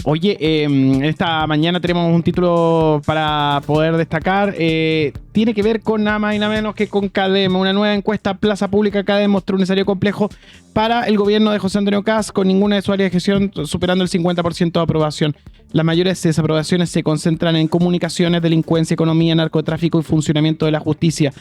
Oye, esta mañana tenemos un título para poder destacar. Tiene que ver con nada más y nada menos que con CADEM. Una nueva encuesta Plaza Pública CADEM mostró un escenario complejo para el gobierno de José Antonio Kast, con ninguna de sus áreas de gestión superando el 50% de aprobación. Las mayores desaprobaciones se concentran en comunicaciones, delincuencia, economía, narcotráfico y funcionamiento de la justicia.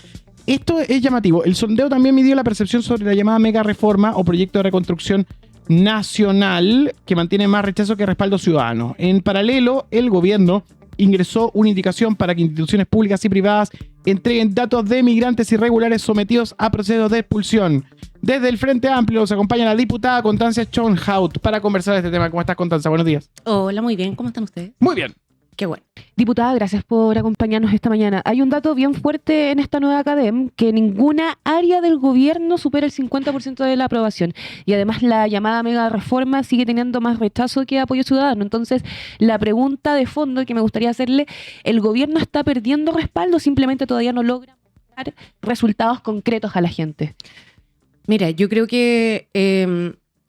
Esto es llamativo. El sondeo también midió la percepción sobre la llamada mega reforma o proyecto de reconstrucción nacional, que mantiene más rechazo que respaldo ciudadano. En paralelo, el gobierno ingresó una indicación para que instituciones públicas y privadas entreguen datos de migrantes irregulares sometidos a procesos de expulsión. Desde el Frente Amplio nos acompaña la diputada Constancia Schönhaut para conversar de este tema. ¿Cómo estás, Constancia? Buenos días. Hola, muy bien. ¿Cómo están ustedes? Muy bien. Qué bueno. Diputada, gracias por acompañarnos esta mañana. Hay un dato bien fuerte en esta nueva CADEM, que ninguna área del gobierno supera el 50% de la aprobación. Y además la llamada mega reforma sigue teniendo más rechazo que apoyo ciudadano. Entonces, la pregunta de fondo que me gustaría hacerle, ¿el gobierno está perdiendo respaldo o simplemente todavía no logra dar resultados concretos a la gente? Mira, yo creo que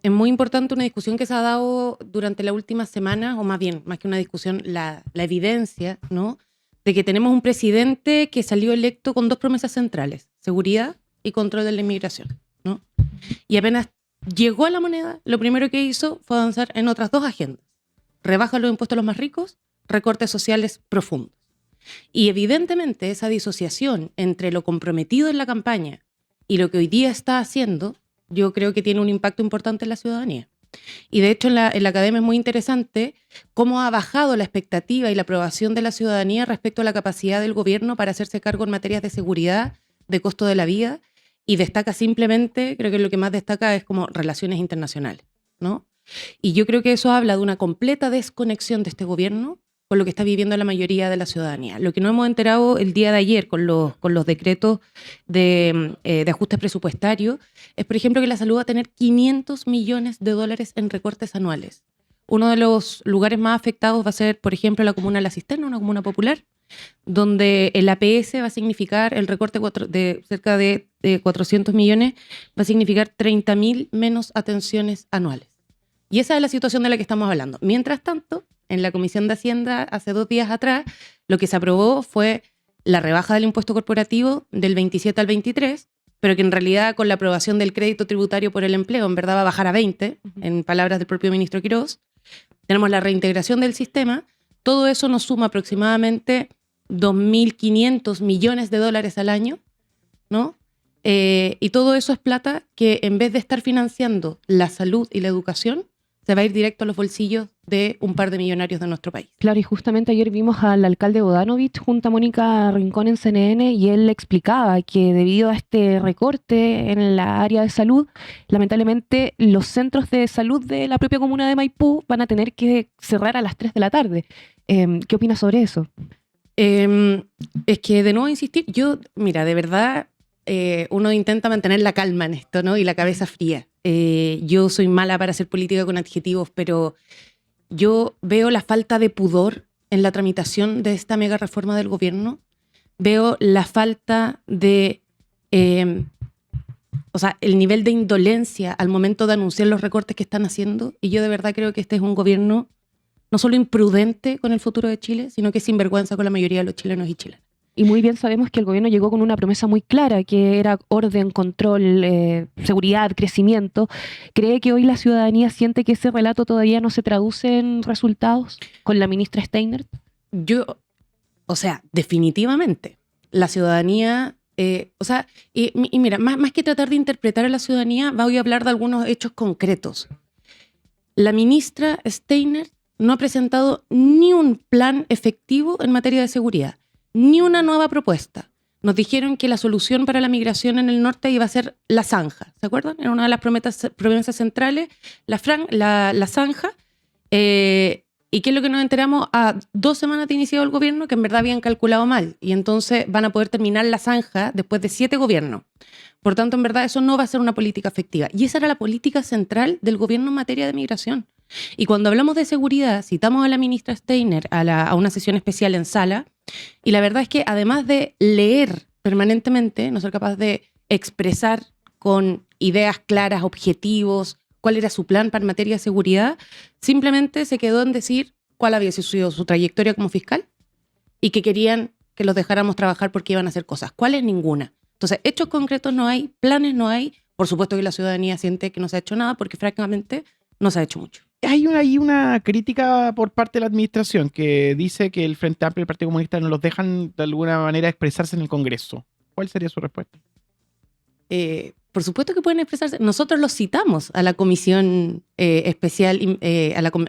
es muy importante una discusión que se ha dado durante las últimas semanas, o más bien, más que una discusión, la evidencia, ¿no?, de que tenemos un presidente que salió electo con dos promesas centrales: seguridad y control de la inmigración, ¿no? Y apenas llegó a la moneda, lo primero que hizo fue avanzar en otras dos agendas: rebaja los impuestos a los más ricos, recortes sociales profundos. Y evidentemente esa disociación entre lo comprometido en la campaña y lo que hoy día está haciendo, yo creo que tiene un impacto importante en la ciudadanía. Y de hecho en la academia es muy interesante cómo ha bajado la expectativa y la aprobación de la ciudadanía respecto a la capacidad del gobierno para hacerse cargo en materias de seguridad, de costo de la vida, y destaca simplemente, creo que lo que más destaca es como relaciones internacionales, ¿no? Y yo creo que eso habla de una completa desconexión de este gobierno con lo que está viviendo la mayoría de la ciudadanía. Lo que no hemos enterado el día de ayer con los decretos de ajuste presupuestario es, por ejemplo, que la salud va a tener $500 millones en recortes anuales. Uno de los lugares más afectados va a ser, por ejemplo, la comuna de La Cisterna, una comuna popular, donde el APS va a significar el recorte de cerca de 400 millones, va a significar 30.000 menos atenciones anuales. Y esa es la situación de la que estamos hablando. Mientras tanto, en la Comisión de Hacienda, hace 2 días atrás, lo que se aprobó fue la rebaja del impuesto corporativo del 27 al 23, pero que en realidad con la aprobación del crédito tributario por el empleo, en verdad va a bajar a 20, en palabras del propio ministro Quirós. Tenemos la reintegración del sistema. Todo eso nos suma aproximadamente $2.500 millones al año, ¿no? Y todo eso es plata que, en vez de estar financiando la salud y la educación, se va a ir directo a los bolsillos de un par de millonarios de nuestro país. Claro, y justamente ayer vimos al alcalde Bodanovich junto a Mónica Rincón en CNN, y él explicaba que debido a este recorte en la área de salud, lamentablemente los centros de salud de la propia comuna de Maipú van a tener que cerrar a las 3 de la tarde. ¿Qué opinas sobre eso? Es que, de nuevo insistir, mira, de verdad, uno intenta mantener la calma en esto, ¿no?, y la cabeza fría. Yo soy mala para hacer política con adjetivos, pero yo veo la falta de pudor en la tramitación de esta mega reforma del gobierno. Veo la falta de, el nivel de indolencia al momento de anunciar los recortes que están haciendo. Y yo de verdad creo que este es un gobierno no solo imprudente con el futuro de Chile, sino que sinvergüenza con la mayoría de los chilenos y chilenas. Y muy bien sabemos que el gobierno llegó con una promesa muy clara, que era orden, control, seguridad, crecimiento. ¿Cree que hoy la ciudadanía siente que ese relato todavía no se traduce en resultados con la ministra Steiner? Definitivamente. La ciudadanía, mira, más que tratar de interpretar a la ciudadanía, voy a hablar de algunos hechos concretos. La ministra Steiner no ha presentado ni un plan efectivo en materia de seguridad, ni una nueva propuesta. Nos dijeron que la solución para la migración en el norte iba a ser la zanja, ¿se acuerdan? Era una de las promesas centrales, la zanja. ¿Y qué es lo que nos enteramos a 2 semanas de iniciado el gobierno? Que en verdad habían calculado mal, y entonces van a poder terminar la zanja después de 7 gobiernos. Por tanto, en verdad, eso no va a ser una política efectiva. Y esa era la política central del gobierno en materia de migración. Y cuando hablamos de seguridad, citamos a la ministra Steiner a una sesión especial en sala, y la verdad es que, además de leer permanentemente, no ser capaz de expresar con ideas claras, objetivos, cuál era su plan para materia de seguridad, simplemente se quedó en decir cuál había sido su trayectoria como fiscal y que querían que los dejáramos trabajar porque iban a hacer cosas. ¿Cuáles? Ninguna. Entonces, hechos concretos no hay, planes no hay. Por supuesto que la ciudadanía siente que no se ha hecho nada porque francamente no se ha hecho mucho. Hay una crítica por parte de la administración que dice que el Frente Amplio y el Partido Comunista no los dejan de alguna manera expresarse en el Congreso. ¿Cuál sería su respuesta? Por supuesto que pueden expresarse. Nosotros los citamos a la comisión especial,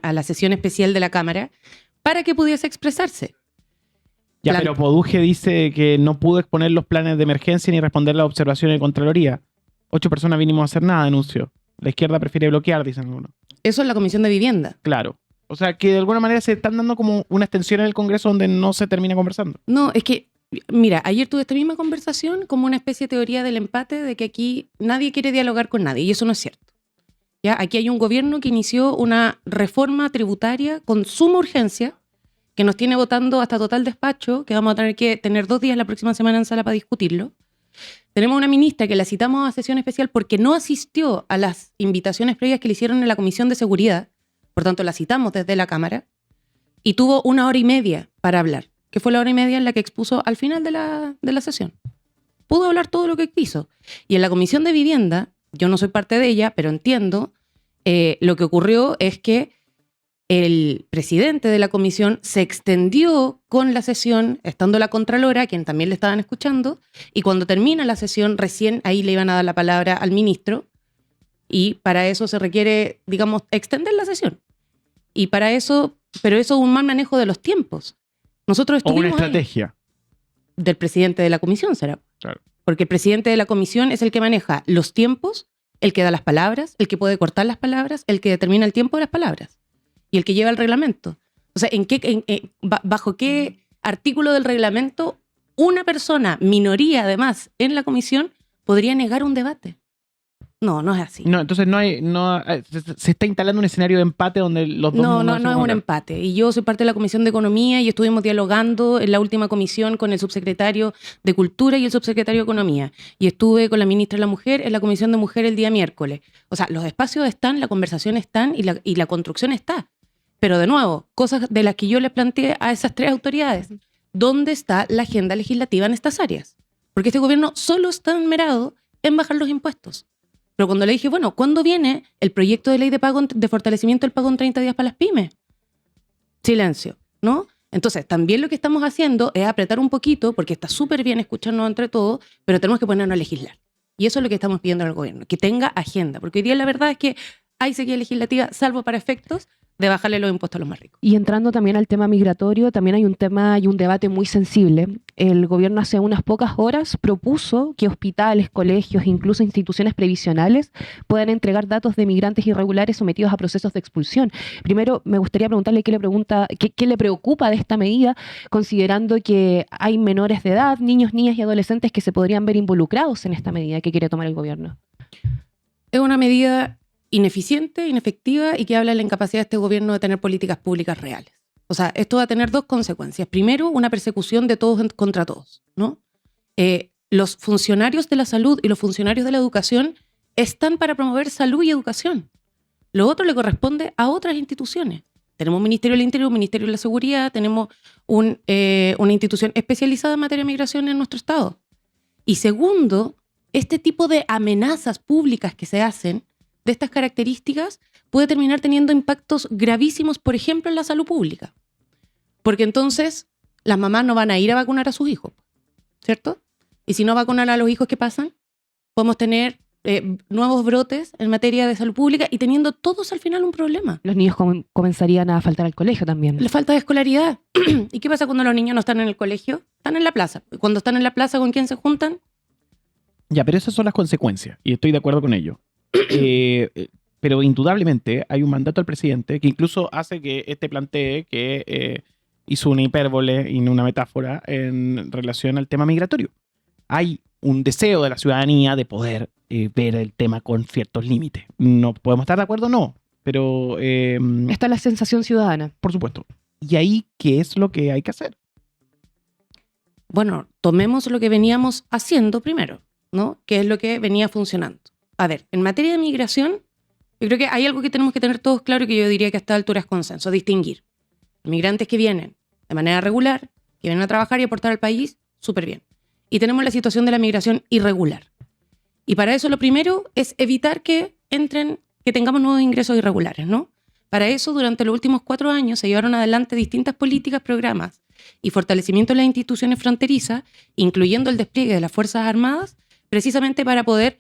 a la sesión especial de la Cámara para que pudiese expresarse. Ya, pero Poduje dice que no pudo exponer los planes de emergencia ni responder las observaciones de Contraloría. 8 personas vinimos a hacer nada, denunció. La izquierda prefiere bloquear, dicen algunos. Eso es la Comisión de Vivienda. Claro. O sea, que de alguna manera se están dando como una extensión en el Congreso donde no se termina conversando. No, es que, mira, ayer tuve esta misma conversación como una especie de teoría del empate de que aquí nadie quiere dialogar con nadie, y eso no es cierto. ¿Ya? Aquí hay un gobierno que inició una reforma tributaria con suma urgencia, que nos tiene votando hasta total despacho, que vamos a tener que tener 2 días la próxima semana en sala para discutirlo. Tenemos una ministra que la citamos a sesión especial porque no asistió a las invitaciones previas que le hicieron en la Comisión de Seguridad, por tanto la citamos desde la Cámara, y tuvo 1 hora y media para hablar, que fue la hora y media en la que expuso al final de la sesión. Pudo hablar todo lo que quiso. Y en la Comisión de Vivienda, yo no soy parte de ella, pero entiendo, lo que ocurrió es que el presidente de la comisión se extendió con la sesión, estando la Contralora, a quien también le estaban escuchando, y cuando termina la sesión, recién ahí le iban a dar la palabra al ministro, y para eso se requiere, digamos, extender la sesión. Y para eso, pero eso es un mal manejo de los tiempos. Nosotros estuvimos o una estrategia. Del presidente de la comisión, será. Claro. Porque el presidente de la comisión es el que maneja los tiempos, el que da las palabras, el que puede cortar las palabras, el que determina el tiempo de las palabras. Y el que lleva el reglamento. O sea, ¿bajo qué artículo del reglamento una persona, minoría además, en la comisión, podría negar un debate? No, no es así. No, entonces se está instalando un escenario de empate donde los dos... No es un empate. Y yo soy parte de la Comisión de Economía y estuvimos dialogando en la última comisión con el subsecretario de Cultura y el subsecretario de Economía. Y estuve con la ministra de la Mujer en la Comisión de Mujer el día miércoles. O sea, los espacios están, la conversación están y la construcción está. Pero de nuevo, cosas de las que yo les planteé a esas 3 autoridades. ¿Dónde está la agenda legislativa en estas áreas? Porque este gobierno solo está enmerado en bajar los impuestos. Pero cuando le dije, bueno, ¿cuándo viene el proyecto de ley de fortalecimiento del pago en 30 días para las pymes? Silencio, ¿no? Entonces, también lo que estamos haciendo es apretar un poquito, porque está súper bien escucharnos entre todos, pero tenemos que ponernos a legislar. Y eso es lo que estamos pidiendo al gobierno, que tenga agenda. Porque hoy día la verdad es que hay sequía legislativa, salvo para efectos de bajarle los impuestos a los más ricos. Y entrando también al tema migratorio, también hay un tema y un debate muy sensible. El gobierno hace unas pocas horas propuso que hospitales, colegios, incluso instituciones previsionales puedan entregar datos de migrantes irregulares sometidos a procesos de expulsión. Primero, me gustaría preguntarle qué le preocupa de esta medida, considerando que hay menores de edad, niños, niñas y adolescentes que se podrían ver involucrados en esta medida que quiere tomar el gobierno. Es una medida ineficiente, inefectiva y que habla de la incapacidad de este gobierno de tener políticas públicas reales. O sea, esto va a tener 2 consecuencias. Primero, una persecución de todos contra todos, ¿no? Los funcionarios de la salud y los funcionarios de la educación están para promover salud y educación. Lo otro le corresponde a otras instituciones. Tenemos un Ministerio del Interior, un Ministerio de la Seguridad, tenemos una institución especializada en materia de migración en nuestro Estado. Y segundo, este tipo de amenazas públicas que se hacen de estas características puede terminar teniendo impactos gravísimos, por ejemplo, en la salud pública. Porque entonces las mamás no van a ir a vacunar a sus hijos, ¿cierto? Y si no vacunan a los hijos, ¿qué pasa? Podemos tener nuevos brotes en materia de salud pública y teniendo todos al final un problema. Los niños comenzarían a faltar al colegio también. La falta de escolaridad. ¿Y qué pasa cuando los niños no están en el colegio? Están en la plaza. Cuando están en la plaza, ¿con quién se juntan? Ya, pero esas son las consecuencias y estoy de acuerdo con ello. Pero indudablemente hay un mandato al presidente que incluso hace que plantee que hizo una hipérbole y no una metáfora en relación al tema migratorio. Hay un deseo de la ciudadanía de poder ver el tema con ciertos límites. No podemos estar de acuerdo, no, pero... Está la sensación ciudadana. Por supuesto. ¿Y ahí qué es lo que hay que hacer? Bueno, tomemos lo que veníamos haciendo primero, ¿no? ¿Qué es lo que venía funcionando? A ver, en materia de migración, Yo creo que hay algo que tenemos que tener todos claro y que yo diría que a esta altura es consenso, distinguir. Migrantes que vienen de manera regular, que vienen a trabajar y aportar al país, súper bien. Y tenemos la situación de la migración irregular. Y para eso lo primero es evitar que tengamos nuevos ingresos irregulares, ¿no? Para eso, durante los últimos 4 años se llevaron adelante distintas políticas, programas y fortalecimiento de las instituciones fronterizas, incluyendo el despliegue de las Fuerzas Armadas, precisamente para poder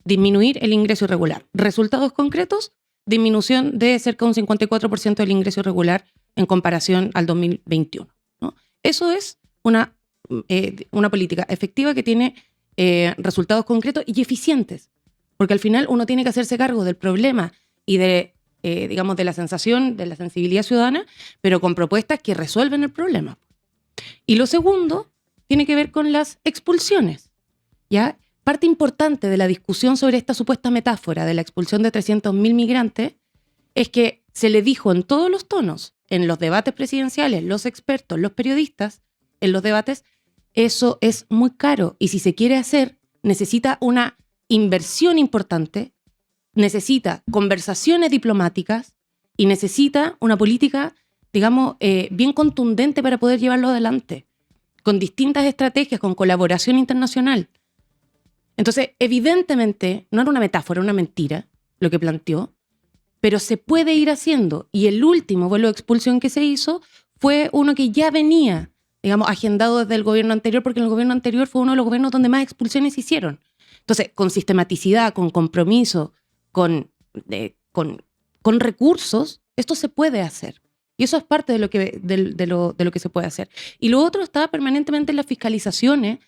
disminuir el ingreso irregular. Resultados concretos, disminución de cerca de un 54% del ingreso irregular en comparación al 2021, ¿no? Eso es una política efectiva que tiene resultados concretos y eficientes, porque al final uno tiene que hacerse cargo del problema y de la sensación, de la sensibilidad ciudadana, pero con propuestas que resuelven el problema. Y lo segundo tiene que ver con las expulsiones, ¿ya? Parte importante de la discusión sobre esta supuesta metáfora de la expulsión de 300.000 migrantes es que se le dijo en todos los tonos, en los debates presidenciales, los expertos, los periodistas, en los debates, eso es muy caro y si se quiere hacer, necesita una inversión importante, necesita conversaciones diplomáticas y necesita una política, digamos, bien contundente para poder llevarlo adelante, con distintas estrategias, con colaboración internacional. Entonces, evidentemente, no era una metáfora, una mentira lo que planteó, pero se puede ir haciendo. Y el último vuelo de expulsión que se hizo fue uno que ya venía, digamos, agendado desde el gobierno anterior, porque el gobierno anterior fue uno de los gobiernos donde más expulsiones se hicieron. Entonces, con sistematicidad, con compromiso, con recursos, esto se puede hacer. Y eso es parte de lo que se puede hacer. Y lo otro está permanentemente en las fiscalizaciones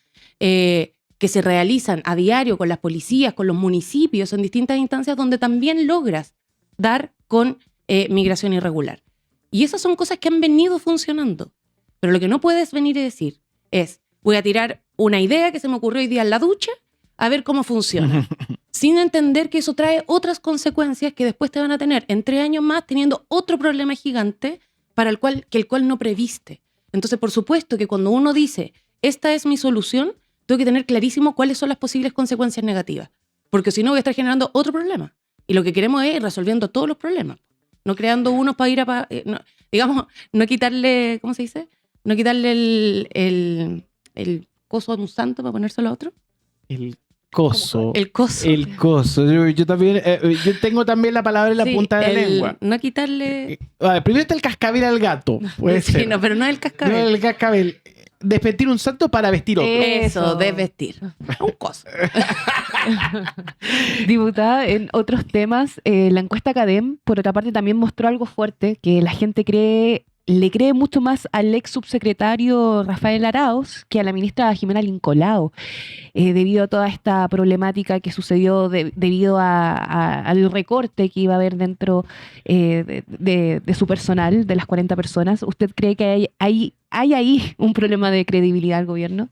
que se realizan a diario con las policías, con los municipios, en distintas instancias donde también logras dar con migración irregular. Y esas son cosas que han venido funcionando. Pero lo que no puedes venir y decir es, voy a tirar una idea que se me ocurrió hoy día en la ducha a ver cómo funciona. Sin entender que eso trae otras consecuencias que después te van a tener en 3 años más teniendo otro problema gigante para el cual no previste. Entonces, por supuesto que cuando uno dice, esta es mi solución, tengo que tener clarísimo cuáles son las posibles consecuencias negativas. Porque si no, voy a estar generando otro problema. Y lo que queremos es ir resolviendo todos los problemas. No creando unos para ir a... no quitarle... ¿Cómo se dice? No quitarle el coso a un santo para ponérselo a otro. El coso. El coso. El coso. Yo también... yo tengo también la palabra en la punta de la lengua. No quitarle... A ver, primero está el cascabel al gato. Puede sí, ser. no, pero no el cascabel. No el cascabel. Desvestir un santo para vestir otro. Eso, desvestir. Un coso. Diputada, en otros temas, la encuesta CADEM, por otra parte, también mostró algo fuerte, que la gente le cree mucho más al ex subsecretario Rafael Arauz que a la ministra Jimena Lincolao, debido a toda esta problemática que sucedió debido al recorte que iba a haber dentro de su personal, de las 40 personas. ¿Usted cree que hay ahí un problema de credibilidad al gobierno?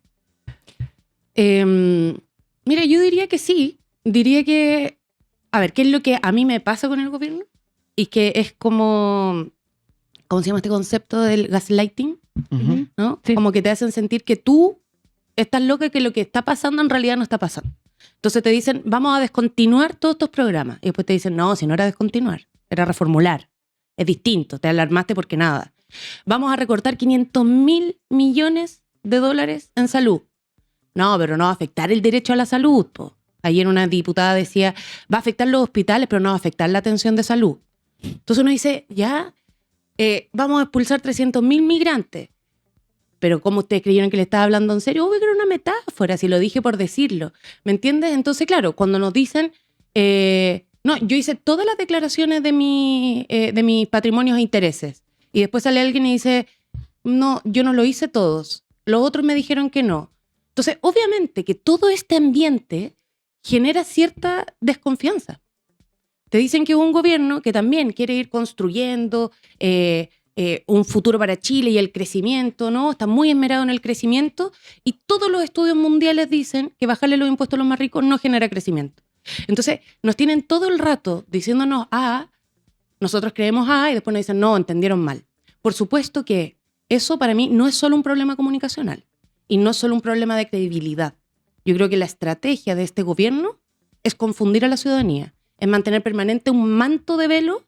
Mira, yo diría que sí. Diría que, a ver, ¿qué es lo que a mí me pasa con el gobierno? Y que es como... ¿Cómo se llama este concepto del gaslighting? Uh-huh. ¿No? Sí. Como que te hacen sentir que tú estás loca y que lo que está pasando en realidad no está pasando. Entonces te dicen, vamos a descontinuar todos estos programas. Y después te dicen, no, si no era descontinuar, era reformular. Es distinto, te alarmaste porque nada. Vamos a recortar 500.000 millones de dólares en salud. No, pero no va a afectar el derecho a la salud, po. Ayer una diputada decía, va a afectar los hospitales, pero no va a afectar la atención de salud. Entonces uno dice, ya... vamos a expulsar 300.000 migrantes. Pero ¿cómo ustedes creyeron que le estaba hablando en serio? Obvio que era una metáfora, si lo dije por decirlo. ¿Me entiendes? Entonces, claro, cuando nos dicen... no, yo hice todas las declaraciones de mis patrimonios e intereses. Y después sale alguien y dice, no, yo no lo hice todos. Los otros me dijeron que no. Entonces, obviamente que todo este ambiente genera cierta desconfianza. Te dicen que es un gobierno que también quiere ir construyendo un futuro para Chile y el crecimiento, ¿no? Está muy esmerado en el crecimiento y todos los estudios mundiales dicen que bajarle los impuestos a los más ricos no genera crecimiento. Entonces, nos tienen todo el rato diciéndonos A, nosotros creemos A y después nos dicen no, entendieron mal. Por supuesto que eso para mí no es solo un problema comunicacional y no es solo un problema de credibilidad. Yo creo que la estrategia de este gobierno es confundir a la ciudadanía en mantener permanente un manto de velo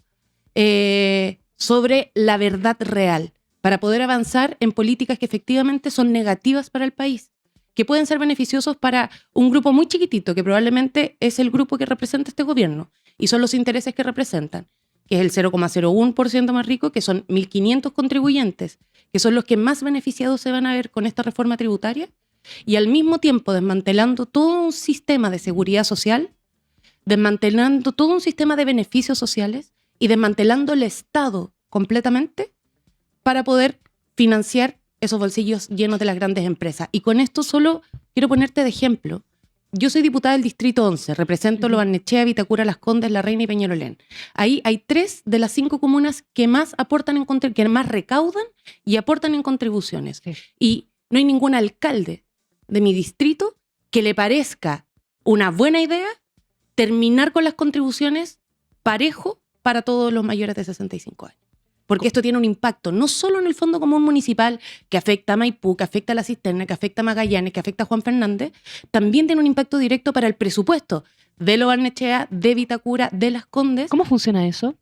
sobre la verdad real, para poder avanzar en políticas que efectivamente son negativas para el país, que pueden ser beneficiosos para un grupo muy chiquitito, que probablemente es el grupo que representa este gobierno, y son los intereses que representan, que es el 0,01% más rico, que son 1.500 contribuyentes, que son los que más beneficiados se van a ver con esta reforma tributaria, y al mismo tiempo desmantelando todo un sistema de seguridad social, desmantelando todo un sistema de beneficios sociales y desmantelando el Estado completamente para poder financiar esos bolsillos llenos de las grandes empresas. Y con esto solo quiero ponerte de ejemplo. Yo soy diputada del Distrito 11, represento Lo Barnechea, Vitacura, Las Condes, La Reina y Peñalolén. Ahí hay 3 de las 5 comunas que más aportan que más recaudan y aportan en contribuciones. Sí. Y no hay ningún alcalde de mi distrito que le parezca una buena idea terminar con las contribuciones parejo para todos los mayores de 65 años. Porque esto tiene un impacto no solo en el Fondo Común Municipal, que afecta a Maipú, que afecta a La Cisterna, que afecta a Magallanes, que afecta a Juan Fernández, también tiene un impacto directo para el presupuesto de Lo Barnechea, de Vitacura, de Las Condes. ¿Cómo funciona eso?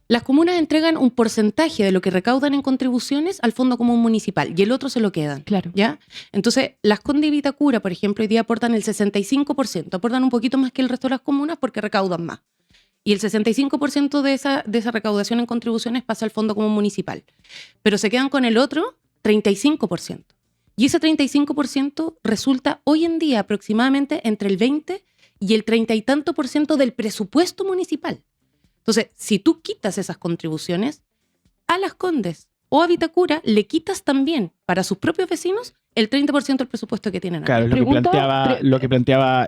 Las comunas entregan un porcentaje de lo que recaudan en contribuciones al Fondo Común Municipal y el otro se lo quedan. Claro. ¿Ya? Entonces, Las Condes y Vitacura, por ejemplo, hoy día aportan el 65%, aportan un poquito más que el resto de las comunas porque recaudan más. Y el 65% de esa recaudación en contribuciones pasa al Fondo Común Municipal. Pero se quedan con el otro 35%. Y ese 35% resulta hoy en día aproximadamente entre el 20 y el 30 y tanto por ciento del presupuesto municipal. Entonces, si tú quitas esas contribuciones, a Las Condes o a Vitacura le quitas también para sus propios vecinos el 30% del presupuesto que tienen. Claro, Pregunta- lo que planteaba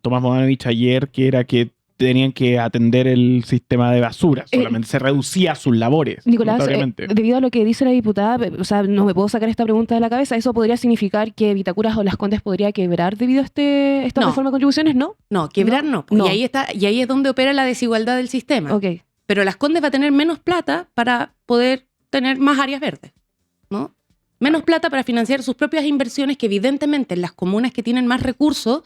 Tomás Modanovich ayer, que era que tenían que atender el sistema de basura, solamente se reducía sus labores. Nicolás, notoriamente. debido a lo que dice la diputada, o sea, no me puedo sacar esta pregunta de la cabeza, ¿eso podría significar que Vitacura o Las Condes podría quebrar debido a esta No. reforma de contribuciones? ¿No? No, quebrar no. No. Y ahí es donde opera la desigualdad del sistema. Ok. Pero Las Condes va a tener menos plata para poder tener más áreas verdes, ¿no? Menos plata para financiar sus propias inversiones, que evidentemente en las comunas que tienen más recursos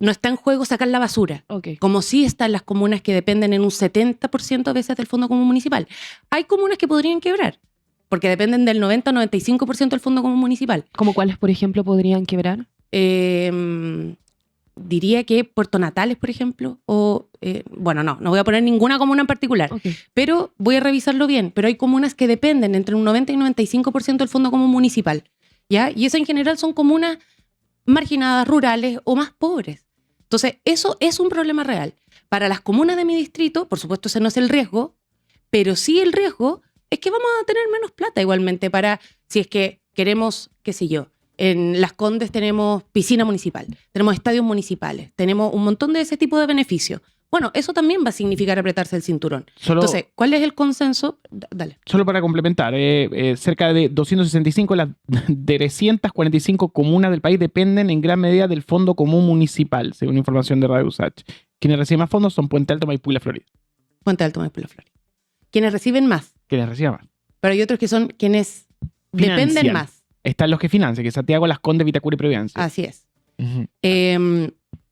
no está en juego sacar la basura, Ok. como sí están las comunas que dependen en un 70% a veces del Fondo Común Municipal. Hay comunas que podrían quebrar, porque dependen del 90 o 95% del Fondo Común Municipal. ¿Como cuáles, por ejemplo, podrían quebrar? Diría que Puerto Natales, por ejemplo, o, bueno, no voy a poner ninguna comuna en particular, Ok. pero voy a revisarlo bien. Pero hay comunas que dependen entre un 90 y 95% del Fondo Común Municipal, ¿ya? Y eso en general son comunas marginadas, rurales o más pobres. Entonces, eso es un problema real. Para las comunas de mi distrito, por supuesto, ese no es el riesgo, pero sí el riesgo es que vamos a tener menos plata igualmente para, si es que queremos, qué sé yo, en Las Condes tenemos piscina municipal, tenemos estadios municipales, tenemos un montón de ese tipo de beneficios. Bueno, eso también va a significar apretarse el cinturón. Entonces, ¿cuál es el consenso? Dale. Solo para complementar, cerca de 265 de 345 comunas del país dependen en gran medida del Fondo Común Municipal, según información de Radio USACH. Quienes reciben más fondos son Puente Alto, Maipú y La Florida. Puente Alto, Maipú y La Florida. Quienes reciben más, Quienes reciben más. pero hay otros que son quienes dependen Financian. más. Están los que financian, que es Santiago, Las Condes, Vitacura y Providencia. Así es. Ujú.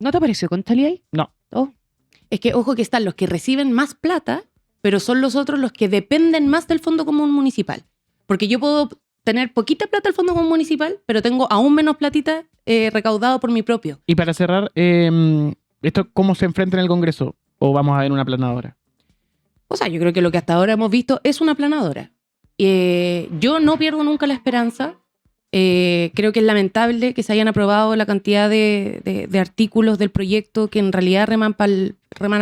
¿No te pareció con Tali ahí? No. Oh. Es que, ojo, que están los que reciben más plata, pero son los otros los que dependen más del Fondo Común Municipal. Porque yo puedo tener poquita plata al Fondo Común Municipal, pero tengo aún menos platita recaudado por mi propio. Y para cerrar, ¿esto cómo se enfrenta en el Congreso? ¿O vamos a ver una aplanadora? O sea, yo creo que lo que hasta ahora hemos visto es una aplanadora. Yo no pierdo nunca la esperanza. Creo que es lamentable que se hayan aprobado la cantidad de artículos del proyecto que en realidad reman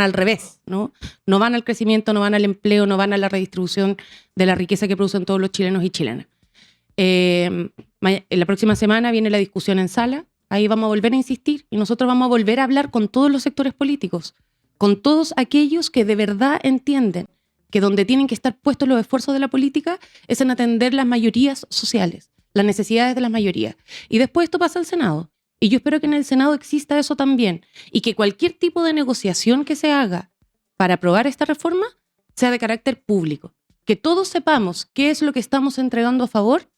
al revés, ¿no? No van al crecimiento, no van al empleo, no van a la redistribución de la riqueza que producen todos los chilenos y chilenas. En la próxima semana viene la discusión en sala, ahí vamos a volver a insistir y nosotros vamos a volver a hablar con todos los sectores políticos, con todos aquellos que de verdad entienden que donde tienen que estar puestos los esfuerzos de la política es en atender las mayorías sociales, las necesidades de las mayorías. Y después esto pasa al Senado. Y yo espero que en el Senado exista eso también. Y que cualquier tipo de negociación que se haga para aprobar esta reforma sea de carácter público. Que todos sepamos qué es lo que estamos entregando a favor,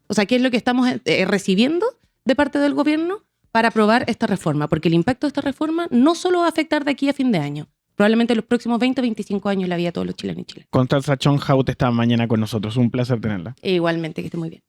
o sea, qué es lo que estamos recibiendo de parte del gobierno, para aprobar esta reforma, porque el impacto de esta reforma no solo va a afectar de aquí a fin de año, probablemente en los próximos 20 o 25 años la vida de todos los chilenos y chilenas. Constanza Chonhaut está mañana con nosotros. Un placer tenerla. E igualmente, que esté muy bien.